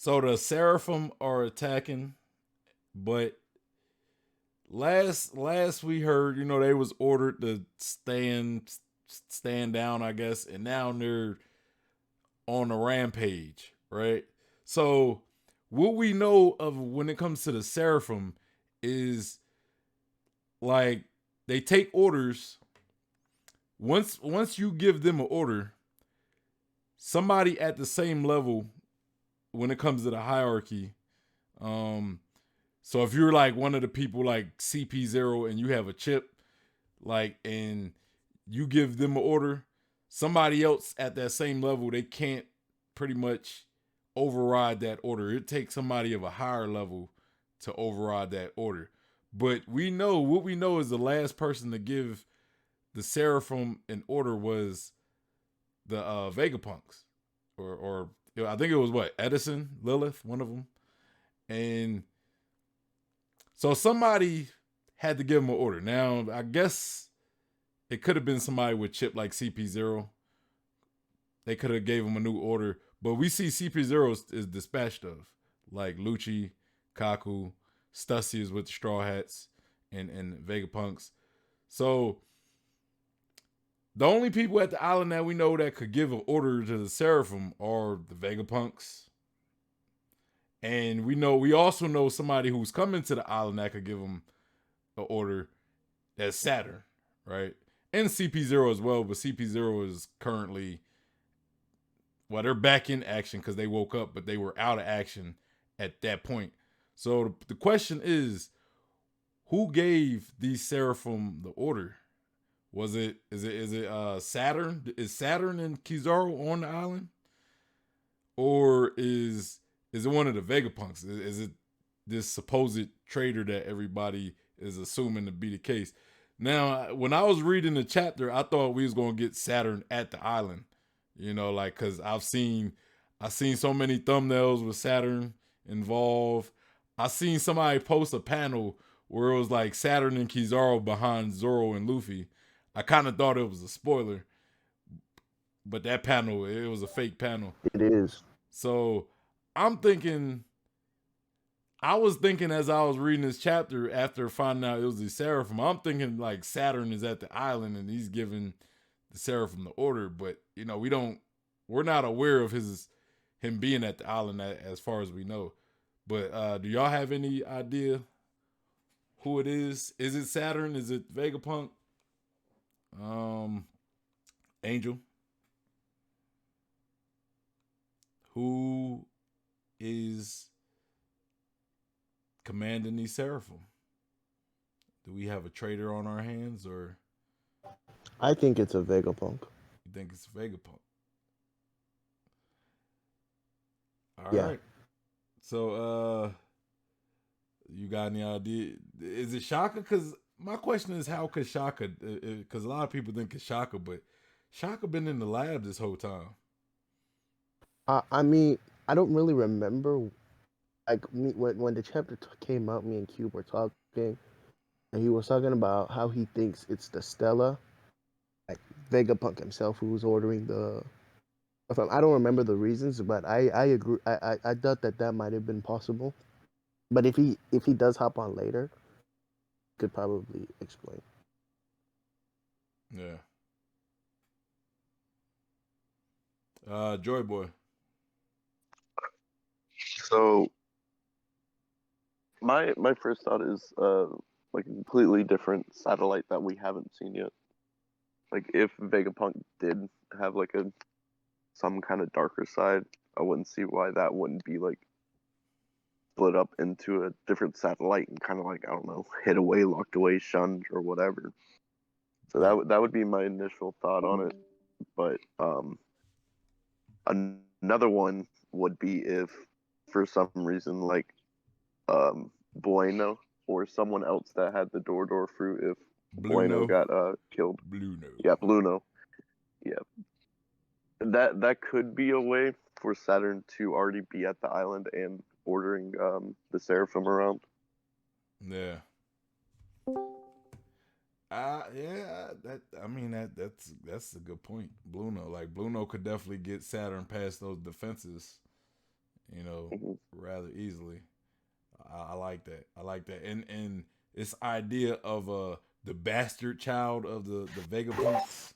So the Seraphim are attacking, but last we heard, they was ordered to stand down, I guess, and now they're on a rampage, right? So what we know of when it comes to the Seraphim is like they take orders. Once you give them an order, somebody at the same level when it comes to the hierarchy. Um, so if you're like one of the people like CP0 and you have a chip, like, and you give them an order, somebody else at that same level, they can't pretty much override that order. It takes somebody of a higher level to override that order. But what we know is the last person to give the Seraphim an order was the Vegapunks, or I think it was what, Edison, Lilith, one of them, and so somebody had to give him an order. Now I guess it could have been somebody with chip like CP0. They could have gave him a new order, but we see CP0 is dispatched of, like Lucci, Kaku, Stussy is with the Strawhats, and Vegapunks. So the only people at the island that we know that could give an order to the Seraphim are the Vegapunks. And we also know somebody who's coming to the island that could give them an order. That's Saturn, right? And CP0 as well, but CP0 is currently, well, they're back in action because they woke up, but they were out of action at that point. So the question who gave these Seraphim the order? Is it Saturn? Is Saturn and Kizaru on the island, or is it one of the Vegapunks? Is it this supposed traitor that everybody is assuming to be the case? Now, when I was reading the chapter, I thought we was gonna get Saturn at the island, like because I've seen so many thumbnails with Saturn involved. I seen somebody post a panel where it was like Saturn and Kizaru behind Zoro and Luffy. I kind of thought it was a spoiler, but that panel, it was a fake panel. It is. So I'm thinking, I was thinking as I was reading this chapter after finding out it was the Seraphim, I'm thinking like Saturn is at the island and he's giving the Seraphim the order, but we're not aware of him being at the island as far as we know. But do y'all have any idea who it is? Is it Saturn? Is it Vegapunk? Um, Angel? Who is commanding these Seraphim? Do we have a traitor on our hands, or I think it's a Vegapunk. you think it's Vegapunk? All Yeah. right. So, you got any idea? Is it Shaka? Because my question is, how could Shaka? Because a lot of people think it's Shaka, but Shaka been in the lab this whole time. I mean, I don't really remember. Like when the chapter came out, me and Cube were talking, and he was talking about how he thinks it's the Stella, like Vegapunk himself, who was ordering the. I don't remember the reasons, but I agree. I thought that might have been possible. But if he does hop on later, could probably explain. Yeah. Joy Boy. So my first thought is like a completely different satellite that we haven't seen yet. Like if Vegapunk did have like some kind of darker side, I wouldn't see why that wouldn't be like split up into a different satellite and kind of like, I don't know, hid away, locked away, shunned, or whatever. So that would be my initial thought on it. But another one would be if for some reason like Bueno or someone else that had the door fruit, if Bueno Bluno. got killed. Bluno. Yeah, Bluno. Yeah. That could be a way for Saturn to already be at the island and ordering the Seraphim around. Yeah. Yeah, that's a good point. Bluno, like Bluno could definitely get Saturn past those defenses. Mhm. rather easily. I like that. I like that. And this idea of the bastard child of the Vegapunks,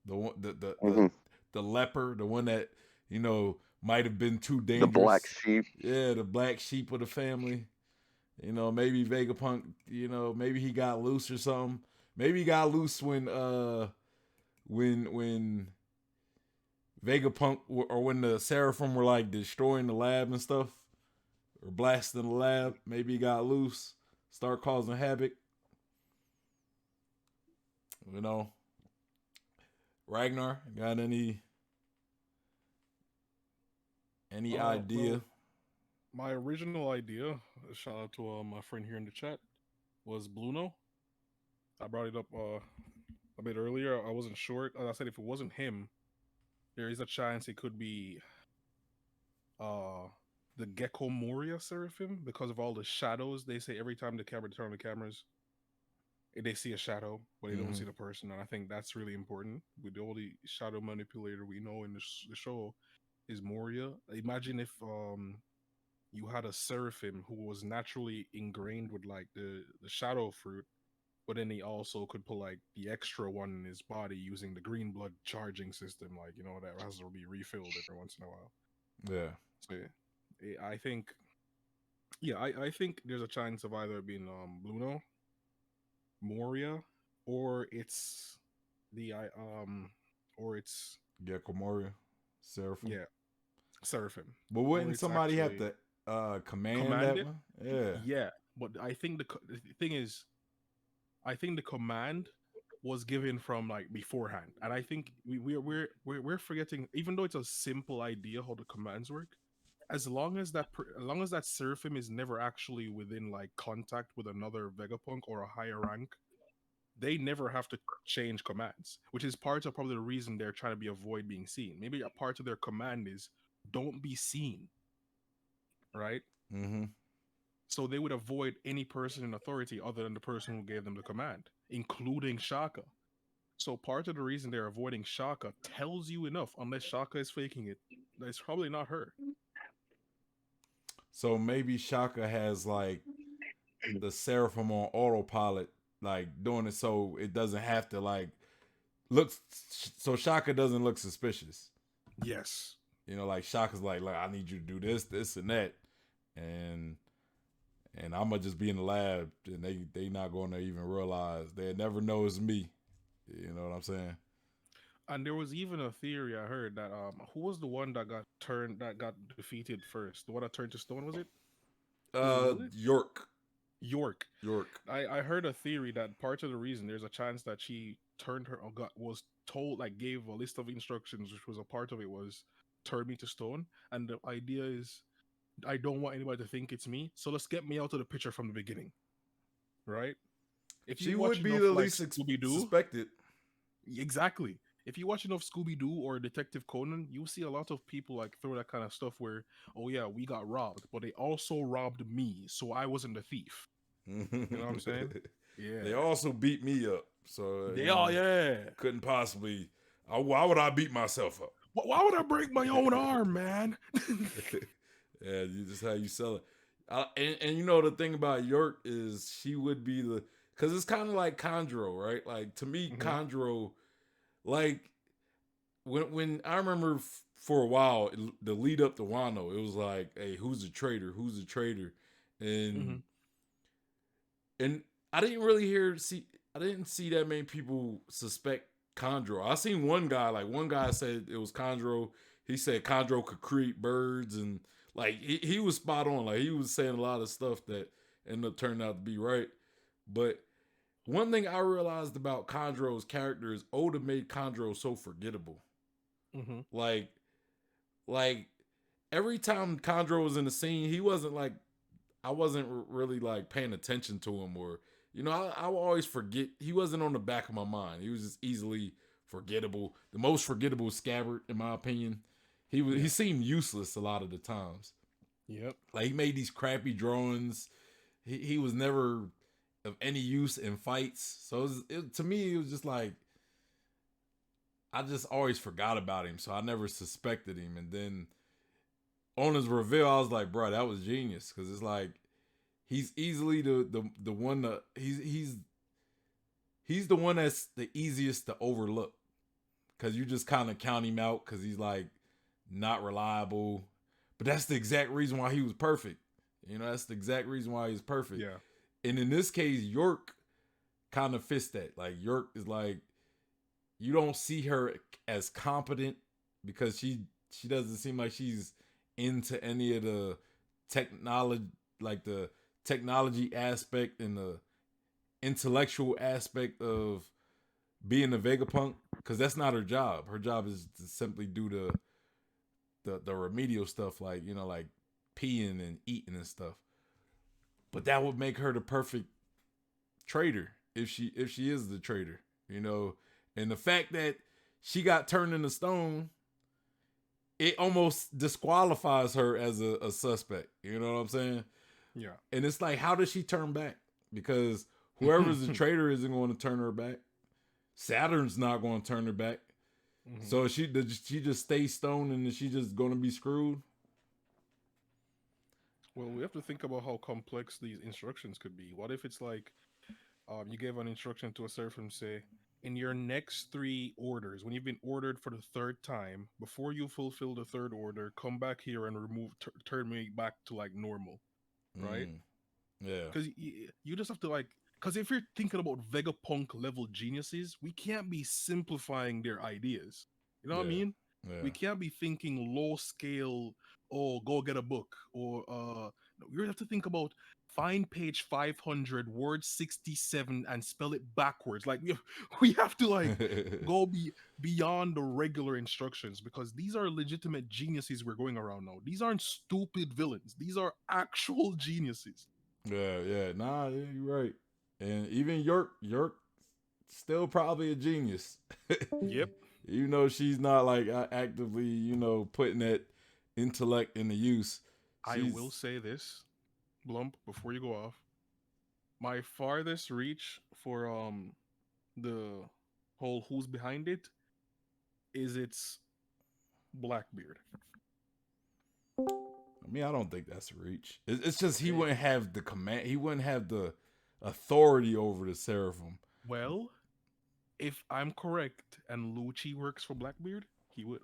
the one Mhm. the leper, the one that might have been too The black dangerous. sheep. Yeah, the black sheep of the family. Maybe Vegapunk, maybe he got loose or something. Maybe he got loose when Vegapunk or when the Seraphim were like destroying the lab and stuff or blasting the lab. Maybe he got loose, start causing havoc. You know, Ragnar, got any idea? Well, my original idea, shout out to my friend here in the chat, was Bluno. I brought it up a bit earlier. I wasn't sure. As I said, if it wasn't him, there is a chance it could be uh the Gecko Moria Seraphim because of all the shadows. They say every time the camera turn on the cameras, they see a shadow, but they don't see the person, and I think that's really important. With the only shadow manipulator we know in the show is Moria. Imagine if you had a Seraphim who was naturally ingrained with like the shadow fruit, but then he also could put like the extra one in his body using the green blood charging system, like that has to be refilled every once in a while. Yeah. So I think, I think there's a chance of either being Bluno, Moria, or it's the or it's Gecko Moria, Seraphim. yeah, Seraphim. But Or wouldn't it's somebody have actually to command command that it. one? Yeah. Yeah, but I think the thing is, I think the command was given from like beforehand, and I think we're forgetting. Even though it's a simple idea how the commands work, as long as as long as that Seraphim is never actually within like contact with another Vegapunk or a higher rank, they never have to change commands, which is part of probably the reason they're trying to be avoid being seen. Maybe a part of their command is don't be seen, right? Mm-hmm. So they would avoid any person in authority other than the person who gave them the command, including Shaka. So part of the reason they're avoiding Shaka tells you enough, unless Shaka is faking it, that it's probably not her. So maybe Shaka has like the Seraphim on autopilot, like doing it so it doesn't have to like look. So Shaka doesn't look suspicious. Yes. Like Shaka's like I need you to do this, this, and that, and I'm gonna just be in the lab, and they not gonna even realize. They never know it's me. You know what I'm saying? And there was even a theory I heard that who was the one that got defeated first? The one that turned to stone, was it? Was it Lilith? York. York. York. I heard a theory that part of the reason there's a chance that she turned her was told, like, gave a list of instructions, which was a part of it was turn me to stone, and the idea is I don't want anybody to think it's me, so let's get me out of the picture from the beginning, right? If She you watch would be enough the like least Scooby Doo, suspected. exactly. If you watch enough Scooby Doo or Detective Conan, you'll see a lot of people like throw that kind of stuff where, oh yeah, we got robbed, but they also robbed me, so I wasn't the thief. You know what I'm saying? Yeah. They also beat me up, so They are, yeah. couldn't possibly. Why would I beat myself up? Why would I break my own arm, man? Yeah, just how you sell it. And the thing about York is she would be because it's kind of like Chondro, right? Like to me, Chondro, like when I remember for a while the lead up to Wano, it was like, hey, who's a traitor? Who's a traitor? And and I didn't really I didn't see that many people suspect Chondro. I seen one guy said it was Chondro. He said Chondro could create birds, and like he was spot on. Like he was saying a lot of stuff that ended up turning out to be right. But one thing I realized about Chondro's character is Oda made Chondro so forgettable. Like every time Chondro was in the scene, he wasn't like I wasn't really like paying attention to him, or I would always forget. He wasn't on the back of my mind. He was just easily forgettable. The most forgettable Scabbard, in my opinion. He seemed useless a lot of the times. Yep. Like he made these crappy drawings. He was never of any use in fights. So to me, it was just like I just always forgot about him. So I never suspected him. And then on his reveal, I was like, bro, that was genius, because it's like he's easily the one that he's the one that's the easiest to overlook, because you just kind of count him out because he's like not reliable. But that's the exact reason why he was perfect. You know, that's the exact reason why he's perfect. Yeah. And in this case, York kind of fits that. Like, York is like, you don't see her as competent because she doesn't seem like she's into any of the technology, like the technology aspect and the intellectual aspect of being a Vegapunk, because that's not her job. Her job is to simply do the remedial stuff, like, you know, like peeing and eating and stuff. But that would make her the perfect trader if she is the trader, you know. And the fact that she got turned into stone, it almost disqualifies her as a suspect. You know what I'm saying? Yeah. And it's like, how does she turn back? Because whoever's the trader isn't going to turn her back. Saturn's not going to turn her back. Mm-hmm. So she just stay stoned and is she just going to be screwed? Well, we have to think about how complex these instructions could be. What if it's like, you gave an instruction to a Seraphim, say, in your next 3 orders, when you've been ordered for the 3rd time, before you fulfill the 3rd order, come back here and turn me back to like normal, right? Yeah. Because you just have to like, because if you're thinking about Vegapunk level geniuses, we can't be simplifying their ideas. You know what I Yeah. mean? Yeah. We can't be thinking low scale, oh, go get a book, or you have to think about find page 500, word 67, and spell it backwards. Like we have to like go beyond the regular instructions, because these are legitimate geniuses we're going around now. These aren't stupid villains. These are actual geniuses. Yeah. Nah, yeah, you're right. And even York still probably a genius. Yep. Even though she's not like actively, you know, putting that intellect into use. I will say this, Blump, before you go off. My farthest reach for the whole who's behind it is its Blackbeard. I mean, I don't think that's a reach. It's just he Hey. wouldn't have the command. He wouldn't have the authority over the Seraphim. Well, if I'm correct and Lucci works for Blackbeard, he would.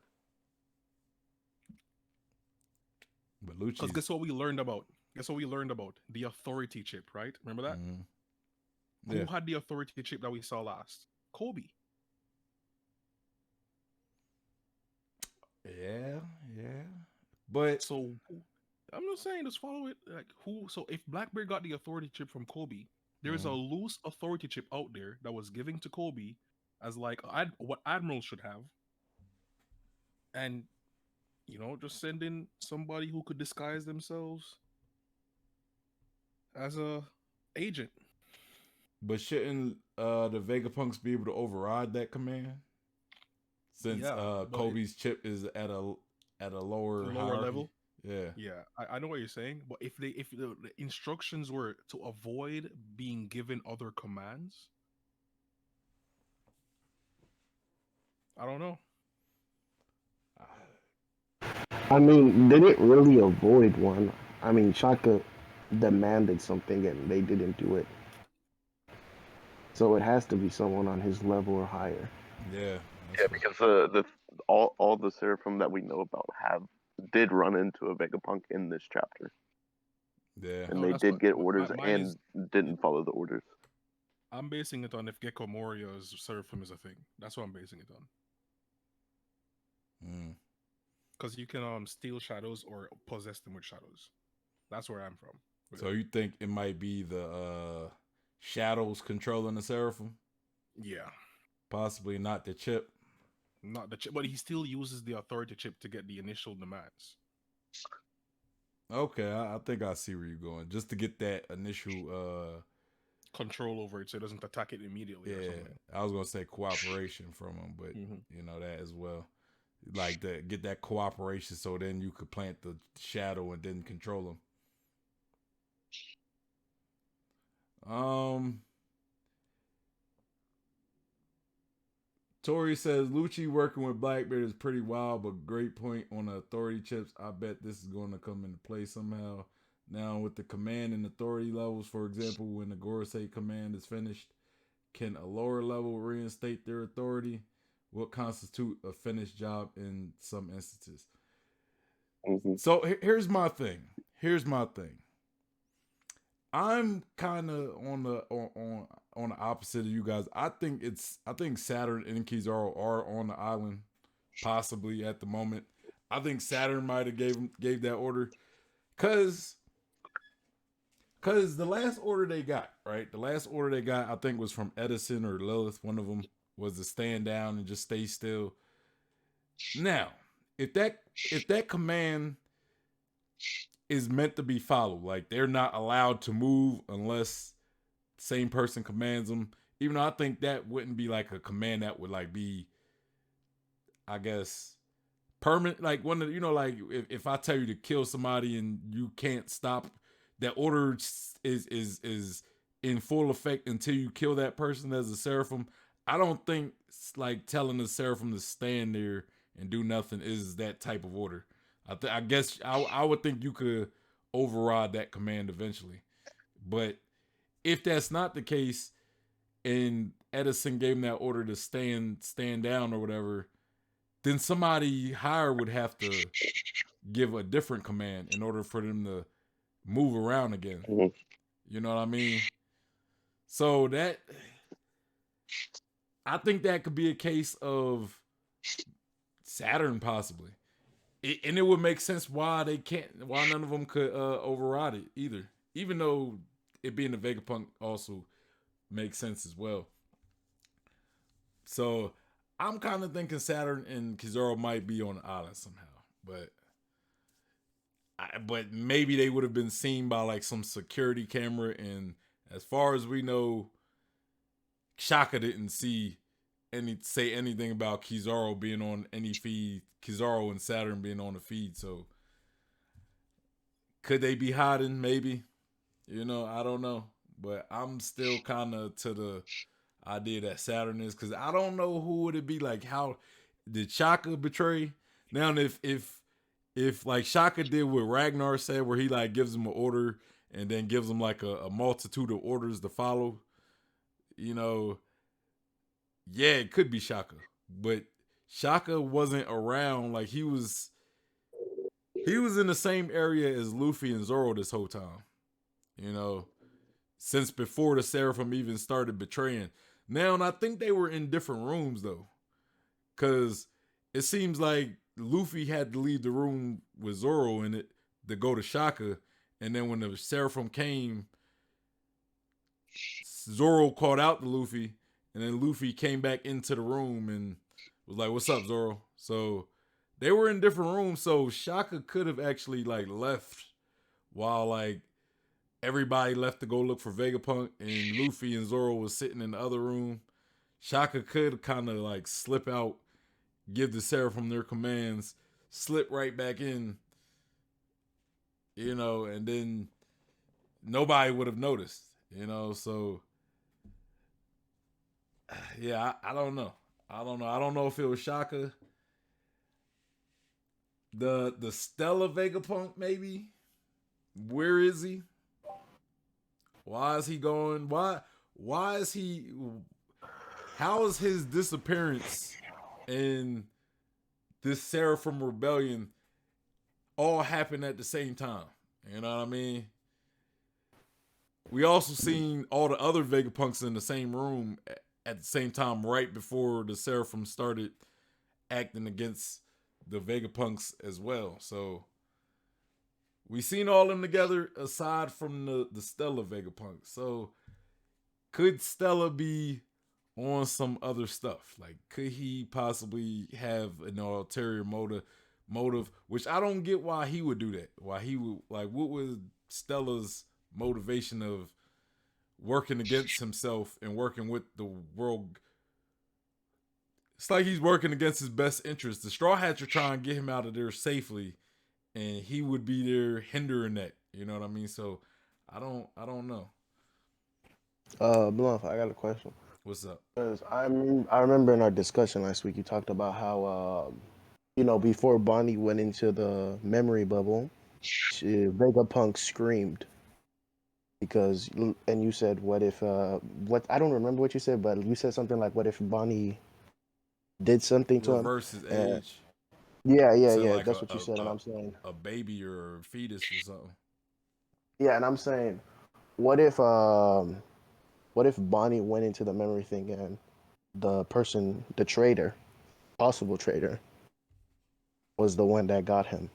But Because Lucci's... guess what we learned about? Guess what we learned about? The authority chip, right? Remember that? Mm-hmm. Yeah. Who had the authority chip that we saw last? Kobe. Yeah. But So I'm just saying, just follow it. Like who? So if Blackbeard got the authority chip from Kobe, there is a loose authority chip out there that was given to Kobe as like what Admiral should have, and you know, just send in somebody who could disguise themselves as a agent. But shouldn't the Vegapunks be able to override that command? Since Kobe's chip is at a lower hierarchy? Level. Yeah. Yeah, I know what you're saying, but if the instructions were to avoid being given other commands, I don't know. I mean, they didn't really avoid one. I mean, Shaka demanded something and they didn't do it. So it has to be someone on his level or higher. Yeah. Yeah, because all the Seraphim that we know about did run into a Vegapunk in this chapter. Yeah. And No, they that's did what get orders mine and is. didn't follow the orders. I'm basing it on if Gecko Moria's Seraphim is a thing. That's what I'm basing it on. Because you can steal shadows or possess them with shadows. That's where I'm from. So you think it might be the shadows controlling the Seraphim? Yeah. Possibly not the chip. Not the chip, but he still uses the authority chip to get the initial demands. Okay, I think I see where you're going. Just to get that initial control over it so it doesn't attack it immediately or something. I was gonna say cooperation from him, but you know that as well. Like to get that cooperation so then you could plant the shadow and then control him. Tori says Lucci working with Blackbeard is pretty wild, but great point on the authority chips. I bet this is going to come into play somehow. Now with the command and authority levels, for example, when the Gorosei command is finished, can a lower level reinstate their authority? What constitute a finished job in some instances? Mm-hmm. So here's my thing. I'm kind of on the opposite of you guys. I think Saturn and Kizaru are on the island, possibly at the moment. I think Saturn might have gave that order, cause the last order they got, right? The last order they got, I think, was from Edison or Lilith. One of them was to stand down and just stay still. Now, if that command is meant to be followed, like they're not allowed to move unless the same person commands them. Even though I think that wouldn't be like a command that would like be, I guess, permanent. Like one of like if I tell you to kill somebody and you can't stop, that order is in full effect until you kill that person as a Seraphim. I don't think like telling the Seraphim to stand there and do nothing is that type of order. I guess I would think you could override that command eventually. But if that's not the case and Edison gave him that order to stand down or whatever, then somebody higher would have to give a different command in order for them to move around again. Mm-hmm. You know what I mean? So I think that could be a case of Saturn possibly. And it would make sense why none of them could override it either. Even though it being a Vegapunk also makes sense as well. So I'm kind of thinking Saturn and Kizaru might be on the island somehow. But maybe they would have been seen by like some security camera, and as far as we know, Shaka didn't say anything about Kizaru being on any feed. Kizaru and Saturn being on the feed. So could they be hiding? Maybe. I don't know. But I'm still kind of to the idea that Saturn is, because I don't know who would it be. Like, how did Shaka betray? Now, if like Shaka did what Ragnar said, where he like gives him an order and then gives him like a multitude of orders to follow, yeah, it could be Shaka. But Shaka wasn't around. Like he was in the same area as Luffy and Zoro this whole time. Since before the Seraphim even started betraying. Now, and I think they were in different rooms though, because it seems like Luffy had to leave the room with Zoro in it to go to Shaka, and then when the Seraphim came, Zoro called out to Luffy, and then Luffy came back into the room and was like, "What's up, Zoro?" So they were in different rooms. So Shaka could have actually like left while like everybody left to go look for Vegapunk, and Luffy and Zoro was sitting in the other room. Shaka could kind of like slip out, give the Seraphim their commands, slip right back in, and then nobody would have noticed, so yeah, I don't know. I don't know if it was Shaka. The Stella Vegapunk, maybe. Where is he? Why is he going? Why is he? How is his disappearance and this Seraphim rebellion all happen at the same time? You know what I mean? We also seen all the other Vegapunks in the same room at the same time, right before the Seraphim started acting against the Vegapunks as well. So we seen all of them together aside from the Stella Vegapunk. So could Stella be on some other stuff? Like, could he possibly have an ulterior motive, which I don't get why he would do that. Why he would, like, what was Stella's motivation of working against himself and working with the world? It's like he's working against his best interest. The Strawhats are trying to get him out of there safely, and he would be there hindering that. You know what I mean? So I don't know. Bluff, I got a question. What's up? Because I remember in our discussion last week, you talked about how, before Bonnie went into the memory bubble, Vegapunk screamed and you said, what if, what, I don't remember what you said, but you said something like, what if Bonnie did something to him? Reverse his And age to yeah, like that's what you said. And I'm saying, a baby or a fetus or something. yeah, and I'm saying, what if, what if Bonnie went into the memory thing and the person, the traitor, possible traitor, was the one that got him?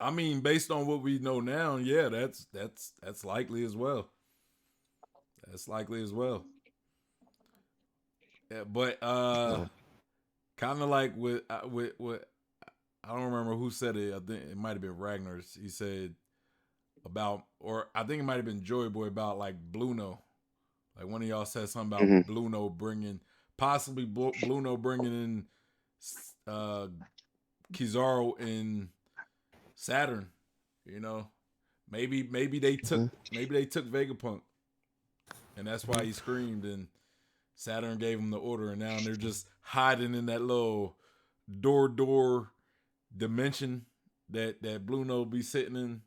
I mean, based on what we know now, yeah, that's likely as well. That's likely as well. Yeah, but No. kind of like with I don't remember who said it. I think it might have been Ragnar. He said about, or I think it might have been Joy Boy about like Bluno. Like one of y'all said something about Hmm. Bluno bringing, possibly Bluno bringing in uh Kizaru and Saturn. You know, maybe Mhm. they took Vegapunk, and that's why he screamed, and Saturn gave him the order, and now they're just hiding in that little door dimension that Bluno be sitting in.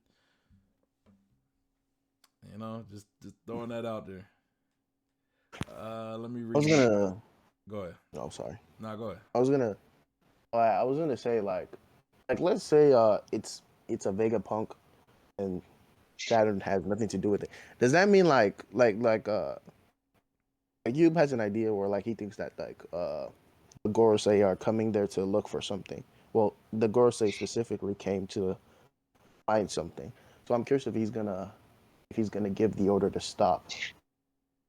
You know, just throwing that out there. Let me I was read. gonna. Go ahead. No, sorry. Nah, go ahead. I was gonna. I was gonna say like let's say it's a Vegapunk and Saturn has nothing to do with it. Does that mean like Cube has an idea where like he thinks that the Gorosei are coming there to look for something. Well, the Gorosei specifically came to find something. So I'm curious if he's gonna give the order to stop.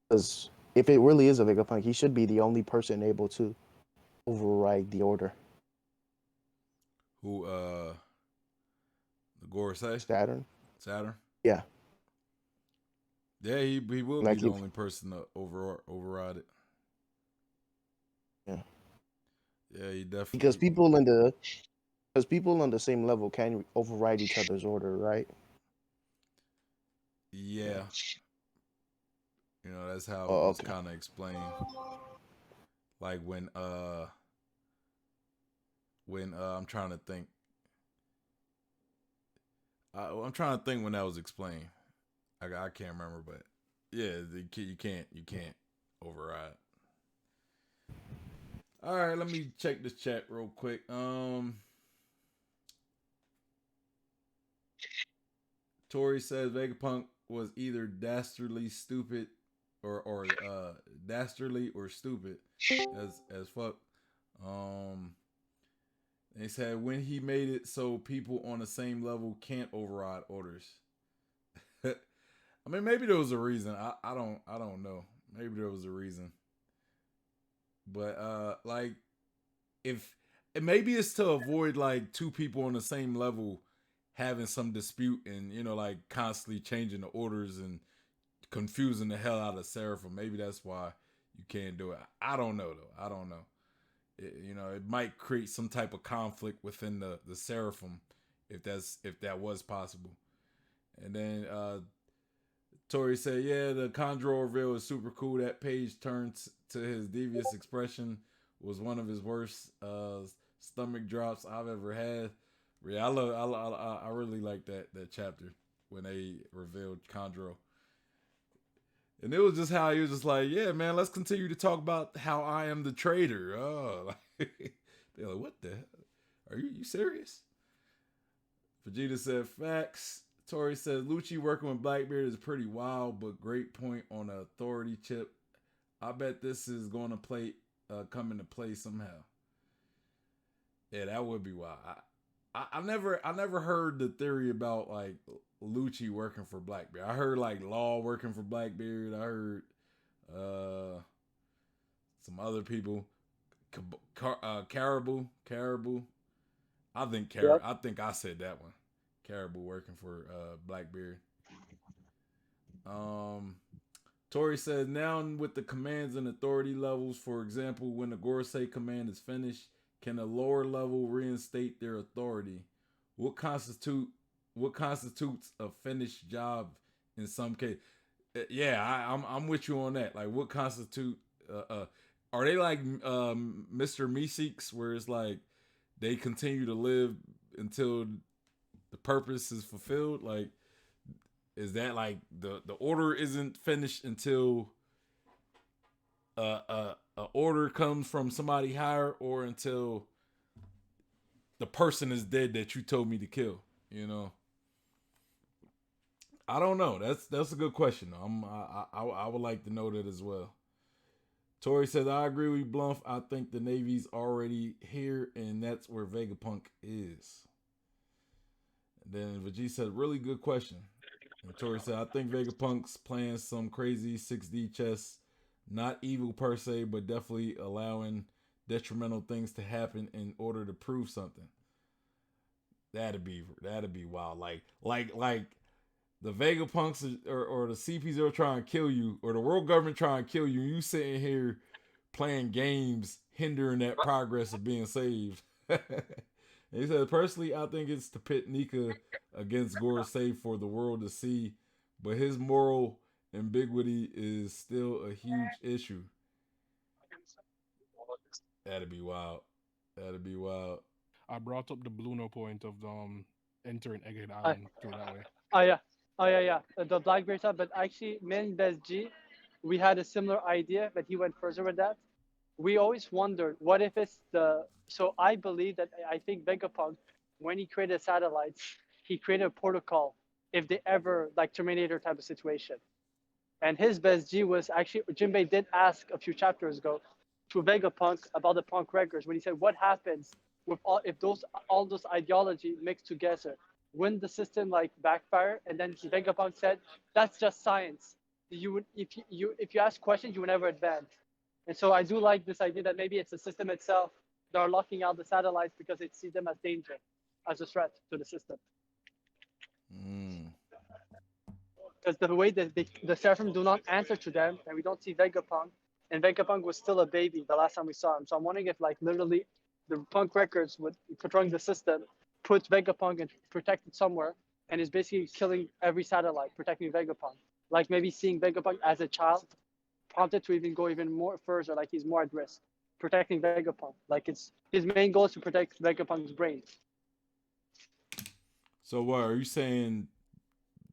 Because if it really is a Vegapunk, he should be the only person able to override the order. Who the Gorosei? Saturn. Saturn? Yeah. Yeah, he will be Like the he. only person to override it. Yeah. Yeah, he Because definitely. people on the same level can override each other's order, right? Yeah. Yeah, you know that's how it Oh, was okay. kind of explained. Like when I'm trying to think. I'm trying to think when that was explained. I can't remember, but yeah, you can't override. All right, let me check this chat real quick. Tori says Vegapunk was either dastardly stupid or dastardly or stupid as fuck. Um, they said when he made it so people on the same level can't override orders. I mean, maybe there was a reason. I don't know. Maybe there was a reason. But like if maybe it's to avoid like two people on the same level having some dispute and like constantly changing the orders and confusing the hell out of Seraphim. Maybe that's why you can't do it. I don't know though. I don't know. It might create some type of conflict within the Seraphim if that was possible. And then Tori said, "Yeah, the Conjure reveal is super cool. That page turns to his devious expression was one of his worst stomach drops I've ever had. Yeah, I really like that chapter when they revealed Conjure, and it was just how he was just like, yeah, man, let's continue to talk about how I am the traitor. Oh, they're like, what the hell? Are you serious?" Vegeta said, facts. Tori says, Lucci working with Blackbeard is pretty wild, but great point on the authority chip. I bet this is going to come into play somehow. Yeah, that would be wild. I never heard the theory about like Lucci working for Blackbeard. I heard like Law working for Blackbeard. I heard uh some other people. Caribou. Yep. I think I said that one. Caribou working for Blackbeard. Um, Tori says now with the commands and authority levels, for example, when the Gorosei command is finished, can a lower level reinstate their authority? What constitute what constitutes a finished job in some case. Yeah, I'm with you on that. Like, what constitute? Are they like Mr. Meeseeks, where it's like they continue to live until the purpose is fulfilled? Like, is that like the order isn't finished until a order comes from somebody higher, or until the person is dead that you told me to kill? You know, I don't know. That's a good question. I would like to know that as well. Tori says, I agree with Bluff. I think the Navy's already here, and that's where Vegapunk is. And then Veggie said, really good question. And Tori said, I think Vegapunk's playing some crazy 6D chess. Not evil per se, but definitely allowing detrimental things to happen in order to prove something. That'd be wild. Like the Vegapunks or the CPs are trying to kill you, or the world government trying to kill you, and you sitting here playing games hindering that progress of being saved. He said, personally, I think it's to pit Nika against Gorosei for the world to see, but his moral ambiguity is still a huge issue. That'd be wild. I brought up the Bluno point of entering Egghead Island through that way. Oh yeah. The Blackberry stuff, but actually, Min Bez G, we had a similar idea, but he went further with that. We always wondered, what if it's the... So I believe that, I think Vegapunk, when he created satellites, he created a protocol if they ever, like Terminator type of situation. And his Bez G was actually, Jinbei did ask a few chapters ago to Vegapunk about the punk records, when he said, what happens with all those ideology mixed together? Wouldn't the system like backfire? And then Vegapunk said, that's just science. If you ask questions, you would never advance. And so I do like this idea that maybe it's the system itself that are locking out the satellites because it sees them as danger, as a threat to the system. Because the way that the Seraphim do not answer to them, and we don't see Vegapunk, and Vegapunk was still a baby the last time we saw him. So I'm wondering if, like, literally the punk records with controlling the system puts Vegapunk and protected somewhere, and is basically killing every satellite, protecting Vegapunk. Like maybe seeing Vegapunk as a child prompted to even go even more further, like he's more at risk, protecting Vegapunk. Like it's his main goal is to protect Vegapunk's brain. So what are you saying?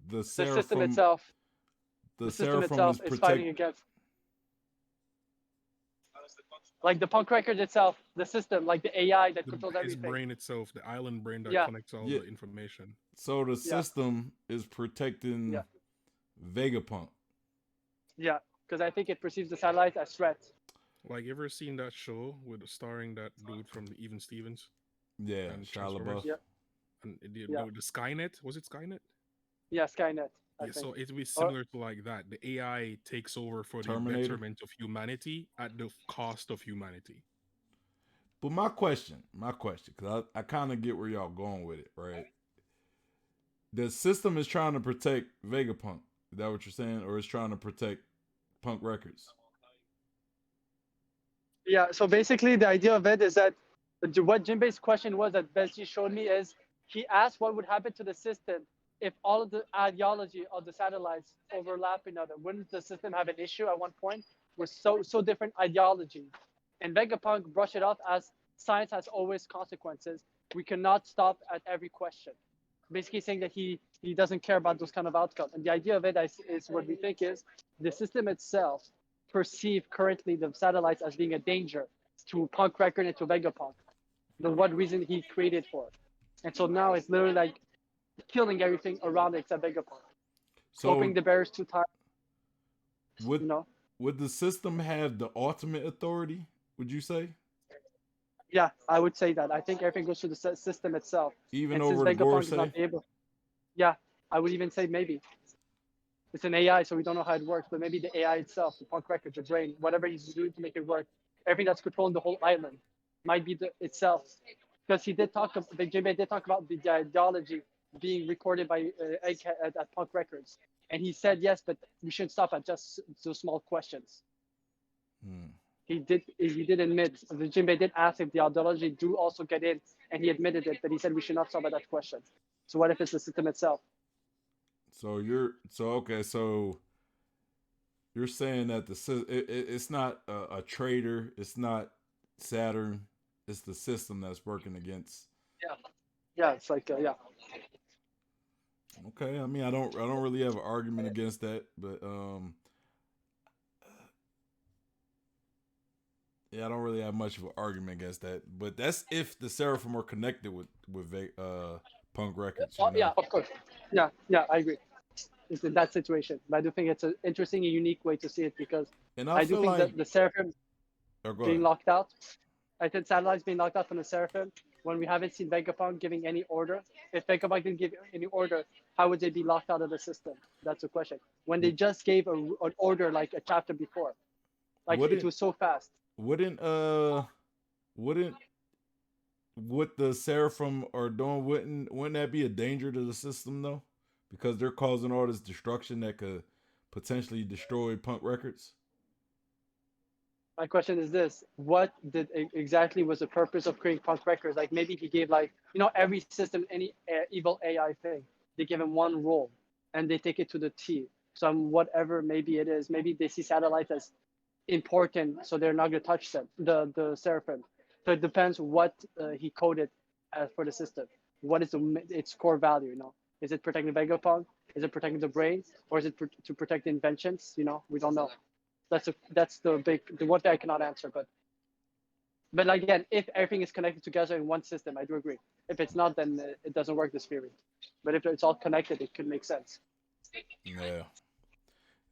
The system itself. The system itself is fighting against. Like the punk record itself, the system, like the AI that controls everything. His brain itself, the island brain that connects all the information. So the system is protecting Vegapunk. Yeah, because I think it perceives the satellites as threats. Like, you ever seen that show with starring that dude from Even Stevens? Yeah, Shia LaBeouf. Yeah. And the Skynet, was it Skynet? Yeah, Skynet. Yeah, so it would be similar to like that. The AI takes over for the betterment of humanity at the cost of humanity. But my question, because I kind of get where y'all going with it, right? The system is trying to protect Vegapunk. Is that what you're saying? Or is trying to protect Punk Records? Yeah, so basically the idea of it is that what Jinbei's question was that Bessie showed me is he asked what would happen to the system if all of the ideology of the satellites overlap each other. Wouldn't the system have an issue at one point with so different ideologies? And Vegapunk brushed it off as science has always consequences. We cannot stop at every question. Basically saying that he doesn't care about those kind of outcomes. And the idea of it is what we think is the system itself perceive currently the satellites as being a danger to Punk Record and to Vegapunk. What reason he created for it. And so now it's literally like killing everything around it except Vegapunk. So opening the barriers too tight. Would the system have the ultimate authority, would you say? Yeah, I would say that. I think everything goes through the system itself. Even over the Gorosei? Yeah, I would even say maybe. It's an AI, so we don't know how it works, but maybe the AI itself, the Punk Record, the brain, whatever he's doing to make it work, everything that's controlling the whole island might be itself. Because Jinbei did talk about the ideology being recorded by at Punk Records. And he said, yes, but we shouldn't stop at just those small questions. He did admit, the Jinbei did ask if the ideology do also get in, and he admitted it, but he said we should not stop at that question. So what if it's the system itself? So you're saying that it's not a traitor, it's not Saturn, it's the system that's working against. Yeah, yeah, it's like yeah. Okay, I mean, I don't really have an argument against that, but yeah, I don't really have much of an argument against that. But that's if the Seraphim are connected with Punk Records, you Oh, yeah, know. of course. Yeah, yeah, I agree. It's in that situation, but I do think it's an interesting and unique way to see it because And I I do feel think like, that the Seraphim oh, go being ahead. locked out, I think satellites being locked out from the Seraphim when we haven't seen Vegapunk giving any order. If Vegapunk didn't give any order, how would they be locked out of the system? That's the question. When they just gave an order like a chapter before, like it Wouldn't was so fast. wouldn't wouldn't what the Seraphim are doing wouldn't that be a danger to the system though? Because they're causing all this destruction that could potentially destroy Punk Records. My question is this: what did exactly was the purpose of creating Punk Records? Like maybe he gave like every system, any evil AI thing, they give him one role, and they take it to the T. Some whatever maybe it is, maybe they see satellites as important, so they're not gonna touch them. The Seraphim. So it depends what he coded as for the system. What is its core value? Is it protecting Vegapunk? Is it protecting the brain, or is it to protect the inventions? We don't know. That's the one thing I cannot answer. But again, if everything is connected together in one system, I do agree. If it's not, then it doesn't work this theory. But if it's all connected, it could make sense. Yeah,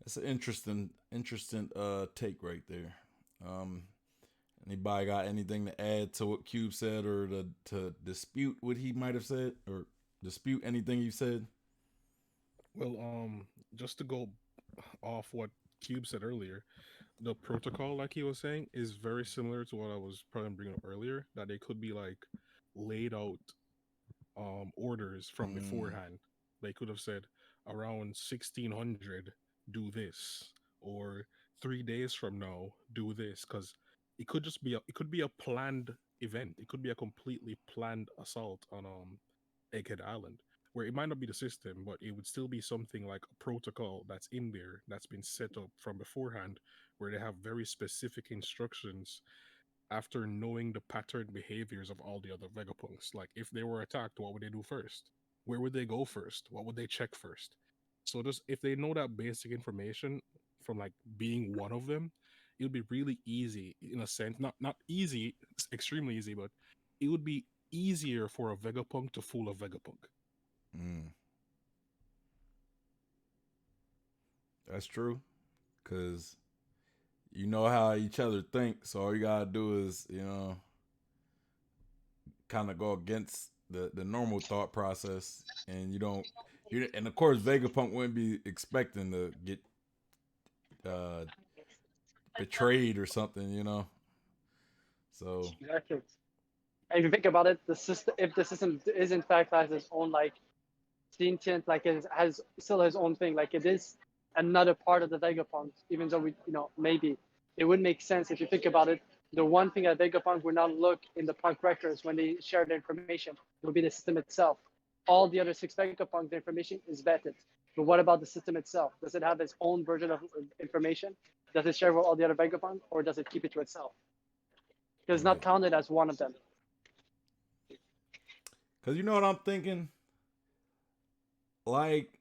that's an interesting take right there. Um, Anybody got anything to add to what Cube said, or to dispute what he might have said, or dispute anything you said? Well, just to go off what Cube said earlier, the protocol, like he was saying, is very similar to what I was probably bringing up earlier. That they could be like laid out orders from Mm, beforehand. They could have said around 1600 do this, or 3 days from now do this, because it could be a planned event. It could be a completely planned assault on Egghead Island, where it might not be the system, but it would still be something like a protocol that's in there that's been set up from beforehand, where they have very specific instructions after knowing the pattern behaviors of all the other Vegapunks. Like if they were attacked, what would they do first? Where would they go first? What would they check first? So just if they know that basic information from like being one of them, it would be really easy in a sense. Not easy, it's extremely easy, but it would be easier for a Vegapunk to fool a Vegapunk. mm, that's true, cause you know how each other think, so all you gotta do is kind of go against the normal thought process, and you don't. And of course, Vegapunk wouldn't be expecting to get uh, betrayed or something. So Exactly. And if you think about it, the system, if the system is in fact has its own like sentient, like it has still his own thing, like it is another part of the Vegapunk, even though maybe it would make sense if you think about it. The one thing that Vegapunk would not look in the Punk records when they share the information would be the system itself. All the other six Vegapunks, the information is vetted. But what about the system itself? Does it have its own version of information? Does it share with all the other Vegapunk, or does it keep it to itself? Because it's yeah, not counted as one of them. cause you know what I'm thinking. Like,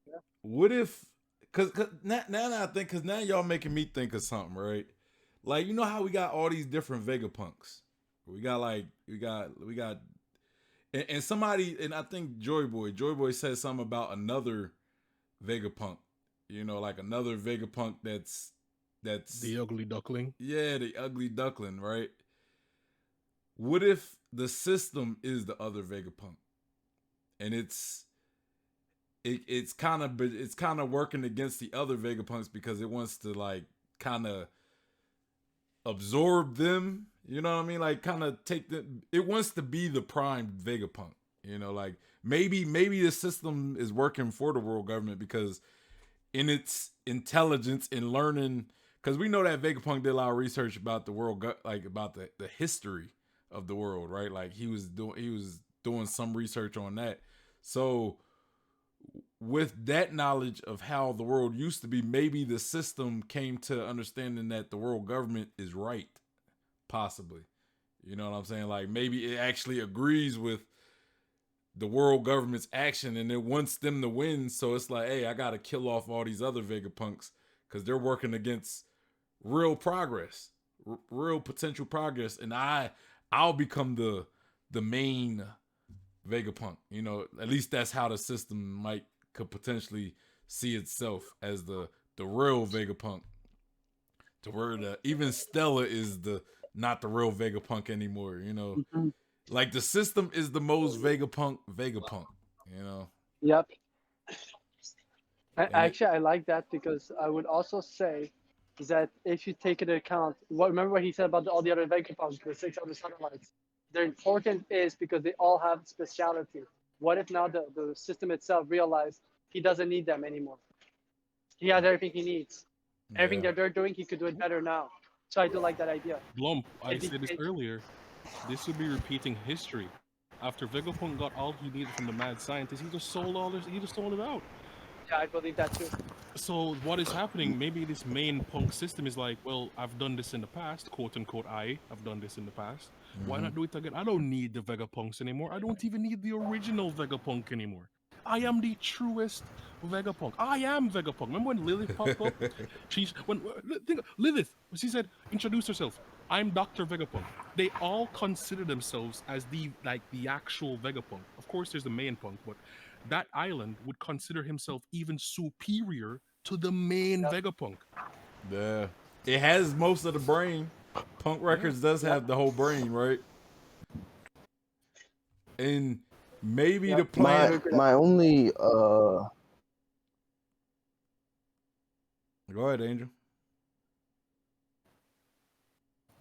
Yeah. what if? Cause now that I think, cause now y'all making me think of something, right? Like, you know how we got all these different Vegapunks. We got, and somebody, and I think Joy Boy said something about another Vegapunk. Like another Vegapunk that's The ugly duckling. yeah, the ugly duckling, right? What if the system is the other Vegapunk, and it's kind of working against the other Vegapunks because it wants to like kind of absorb them. You know what I mean? Like kind of take them. It wants to be the prime Vegapunk. Like maybe the system is working for the world government because in its intelligence and learning, because we know that Vegapunk did a lot of research about the world, like about the history of the world, right? Like he was doing some research on that. So with that knowledge of how the world used to be, maybe the system came to understanding that the world government is right, possibly. You know what I'm saying? Like maybe it actually agrees with the world government's action and it wants them to win. So it's like, hey, I got to kill off all these other Vegapunks because they're working against real progress, real potential progress, and I'll become the main Vegapunk. You know, at least that's how the system could potentially see itself as the real Vegapunk. To where even Stella is not the real Vegapunk anymore. You know, like the system is the most Vegapunk. You know. Yep. And Actually, I like that because I would also say that if you take into account remember what he said about all the other Vegapunks, the 6 other satellites. Their importance is because they all have speciality. What if now the system itself realized he doesn't need them anymore? He has everything he needs. Everything that they're doing, he could do it better now. So I do like that idea. Blump, I said this earlier. This would be repeating history. After Vegapunk got all he needed from the mad scientist, he just sold it out. Yeah, I believe that too. So what is happening? Maybe this main punk system is like, well, I've done this in the past, quote unquote. I've done this in the past. Why not do it again? I don't need the Vegapunks anymore. I don't even need the original Vegapunk anymore. I am the truest Vegapunk. I am Vegapunk. Remember when Lilith popped up? Lilith, she said, introduce herself. I'm Dr. Vegapunk. They all consider themselves as the actual Vegapunk. Of course, there's the main punk, but that island would consider himself even superior to the main Vegapunk. Yeah, it has most of the brain. Punk Records does have the whole brain, right? And maybe the plan. My only Go ahead, Angel.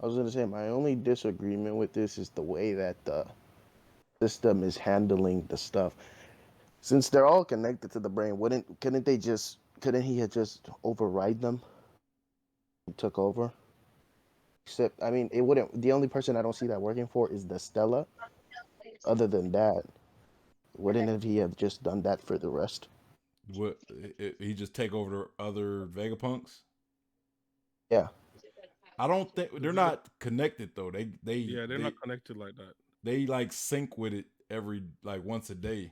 I was gonna say my only disagreement with this is the way that the system is handling the stuff. Since they're all connected to the brain, couldn't he have just override them? He took over. Except, I mean, it wouldn't. The only person I don't see that working for is the Stella. Other than that, wouldn't he have just done that for the rest? What he just take over the other Vegapunks? Yeah. I don't think they're not connected though. They're not connected like that. They like sync with it every once a day,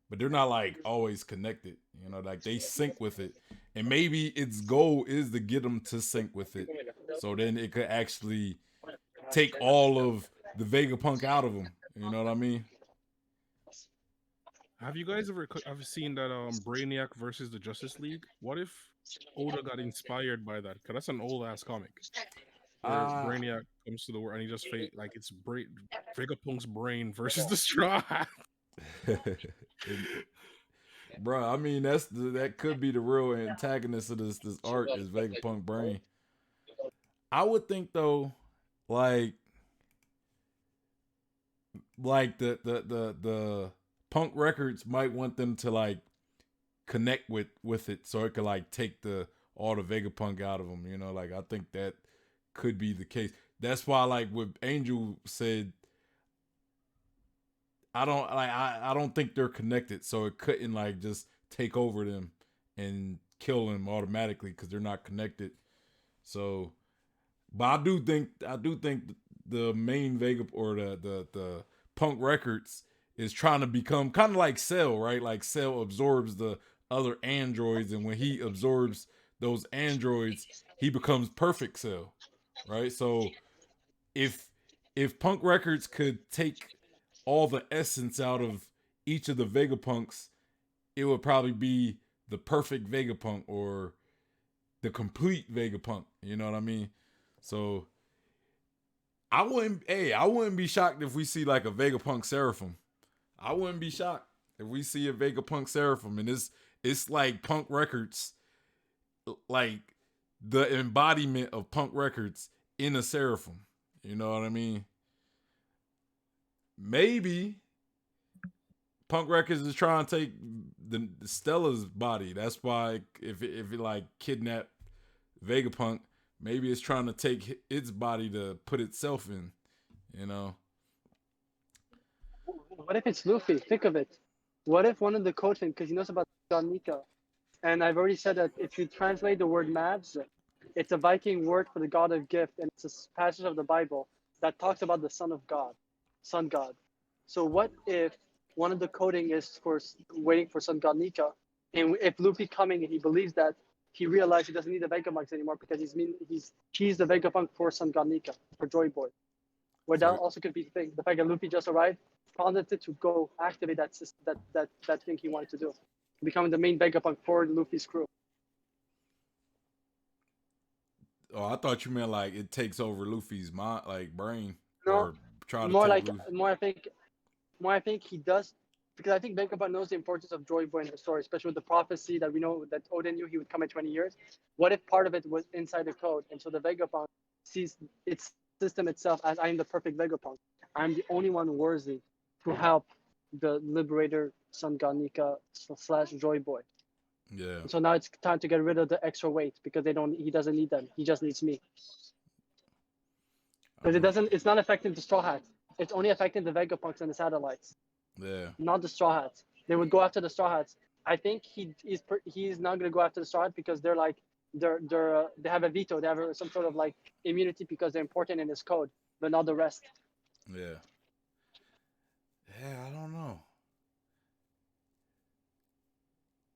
but they're not like always connected. You know, like they sync with it, and maybe its goal is to get them to sync with it, so then it could actually take all of the Vegapunk out of them. You know what I mean? Have you guys ever seen that Brainiac versus the Justice League? What if Oda got inspired by that? Because that's an old ass comic. Where Brainiac comes to the world and he just it's Vegapunk's brain versus the Straw Hat. Bro, I mean that could be the real antagonist of this arc is Vegapunk brain. I would think though, like the Punk Records might want them to like connect with it so it could like take all the Vegapunk out of them. You know, like I think that could be the case. That's why like what Angel said, I don't think they're connected, so it couldn't like just take over them and kill them automatically because they're not connected. So, but I do think the main Vega or the Punk Records is trying to become kind of like Cell, right? Like Cell absorbs the other androids, and when he absorbs those androids, he becomes Perfect Cell, right? So if Punk Records could take all the essence out of each of the Vegapunks, it would probably be the perfect Vegapunk or the complete Vegapunk. You know what I mean? So I wouldn't be shocked if we see like a Vegapunk Seraphim. I wouldn't be shocked if we see a Vegapunk Seraphim, and it's like Punk Records, like the embodiment of Punk Records in a Seraphim. You know what I mean? Maybe Punk Records is trying to take the Stella's body. That's why if it like kidnapped Vegapunk, maybe it's trying to take its body to put itself in. You know. What if it's Luffy? Think of it. What if one of the code things, because he knows about God Nika, and I've already said that if you translate the word Mavs, it's a Viking word for the god of gift, and it's a passage of the Bible that talks about the Son of God, Sun God. So what if one of the coding is for waiting for Sun God Nika, and if Luffy coming and he believes that he realized he doesn't need the Vegapunks anymore because he's the Vegapunk for Sun God Nika, for Joy Boy. Where that So also could be the thing. The fact that Luffy just arrived prompted it to go activate that thing he wanted to do, becoming the main Vegapunk for Luffy's crew. oh, I thought you meant like it takes over Luffy's mind, like brain, No, or try to more take like Luffy. more I think he does, because I think Vegapunk knows the importance of Joy Boy in the story, especially with the prophecy that we know that Odin knew he would come in 20 years. What if part of it was inside the code, and so the Vegapunk sees its system itself as I am the perfect Vegapunk. I'm the only one worthy to help the Liberator Sun God Nika slash Joy Boy. Yeah. And so now it's time to get rid of the extra weight because he doesn't need them. He just needs me. Because it's not affecting the Straw Hats. It's only affecting the Vegapunks and the satellites, Yeah. not the Straw Hats. They would go after the Straw Hats. I think he's not gonna go after the Straw Hats because they're like they have a veto. They have some sort of like immunity because they're important in this code, but not the rest. Yeah. Yeah, I don't know.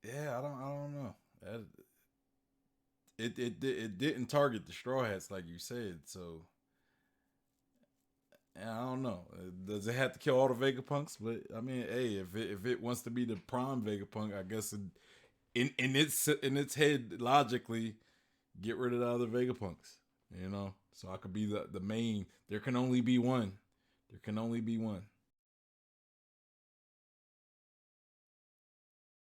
Yeah, I don't know. It didn't target the Straw Hats like you said, so yeah, I don't know. Does it have to kill all the Vegapunks? But I mean, hey, if it wants to be the prime Vegapunk, I guess in its head logically, get rid of the other Vegapunks. You know, so I could be the main. There can only be one. There can only be one.